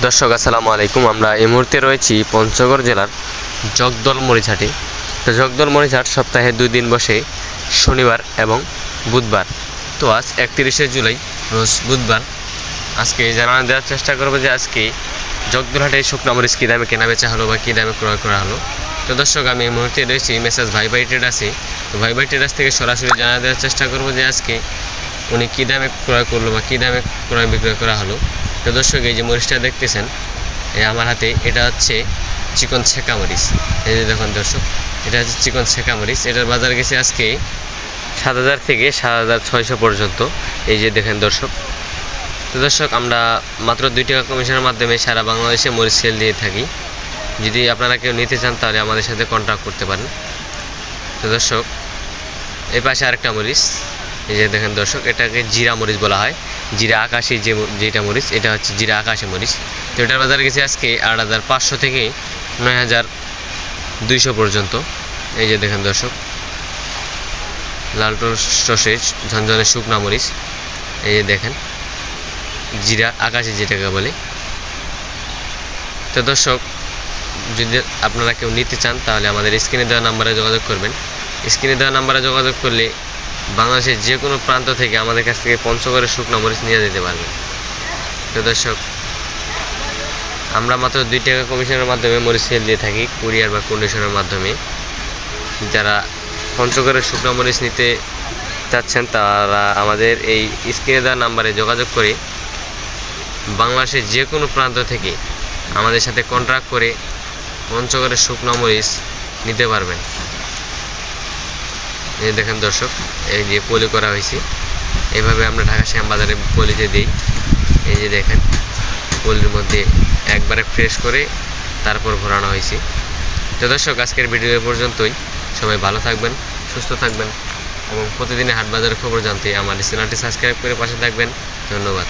দর্শক আসসালামু আলাইকুম। আমরা এই মুহূর্তে রয়েছি পঞ্চগড় জেলার জগদল মরিচহাটে। তো জগদল মরিচহাট সপ্তাহে 2 দিন বসে, শনিবার এবং বুধবার। তো আজ 31শে জুলাই রোজ বুধবার। আজকে জানানো দেওয়ার চেষ্টা করবো যে আজকে জগদল হাটে শুকনো মরিচ কী দামে কেনা বেচা হলো বা কী দামে ক্রয় করা হলো। তো দর্শক আমি এই মুহূর্তে রয়েছি মেসেজ ভাই ভাই ট্রেডার্সে। তো ভাই ভাই ট্রেডার্স থেকে সরাসরি জানা দেওয়ার চেষ্টা করবো যে আজকে উনি কী দামে ক্রয় করলো বা কী দামে ক্রয় বিক্রয় করা হলো। তো দর্শক এই যে মরিচটা দেখতেছেন এই আমার হাতে, এটা হচ্ছে চিকন ছেঁকা মরিচ। এই যে দেখুন দর্শক, এটা হচ্ছে চিকন ছেঁকা মরিচ। এটার বাজার গেছে আজকে 7,000 থেকে 7,600 পর্যন্ত। এই যে দেখেন দর্শক। তো দর্শক আমরা মাত্র 2 টাকা কমিশনের মাধ্যমে সারা বাংলাদেশে মরিচ সেল দিয়ে থাকি। যদি আপনারা কেউ নিতে চান তাহলে আমাদের সাথে কন্ট্যাক্ট করতে পারেন। তো দর্শক এই পাশে আরেকটা মরিচ, এই যে দেখেন দর্শক, এটাকে জিরা মরিচ বলা হয়। জিরা আকাশি যেটা মরিচ, এটা হচ্ছে জিরা আকাশি মরিচ। তো এটার বাজার গেছে আজকে 8,500 থেকে 9,200 পর্যন্ত। এই যে দেখেন দর্শক, লাল টসেজ ঝনঝনে শুকনা মরিচ। এই যে দেখেন জিরা আকাশি যেটাকে বলে। তো দর্শক যদি আপনারা কেউ নিতে চান তাহলে আমাদের স্ক্রিনে দেওয়া নাম্বারে যোগাযোগ করবেন। স্ক্রিনে দেওয়া নাম্বারে যোগাযোগ করলে বাংলাদেশের যে কোনো প্রান্ত থেকে আমাদের কাছ থেকে পঞ্চগড়ের শুকনো মরিচ নিয়ে যেতে পারবেন। তো দর্শক আমরা মাত্র 2 টাকা কমিশনের মাধ্যমে মরিচ সেল দিয়ে থাকি, কুরিয়ার বা কন্ডিশনের মাধ্যমে। যারা পঞ্চগড়ের শুকনো মরিচ নিতে চাচ্ছেন তারা আমাদের এই স্ক্রিনে দেওয়া নাম্বারে যোগাযোগ করে বাংলাদেশের যে কোনো প্রান্ত থেকে আমাদের সাথে কন্ট্রাক্ট করে পঞ্চগড়ের শুকনো মরিচ নিতে পারবেন। এই দেখেন দর্শক, এই যে পলি করা হয়েছে, এইভাবে আমরা ঢাকা শ্যাম বাজারে পলিতে দিই। এই যে দেখেন পলির মধ্যে একবারে ফ্রেশ করে তারপর ভরানো হয়েছে। তো দর্শক আজকের ভিডিও এ পর্যন্তই। সবাই ভালো থাকবেন, সুস্থ থাকবেন এবং প্রতিদিনের হাট বাজারের খবর জানতে আমার চ্যানেলটি সাবস্ক্রাইব করে পাশে থাকবেন। ধন্যবাদ।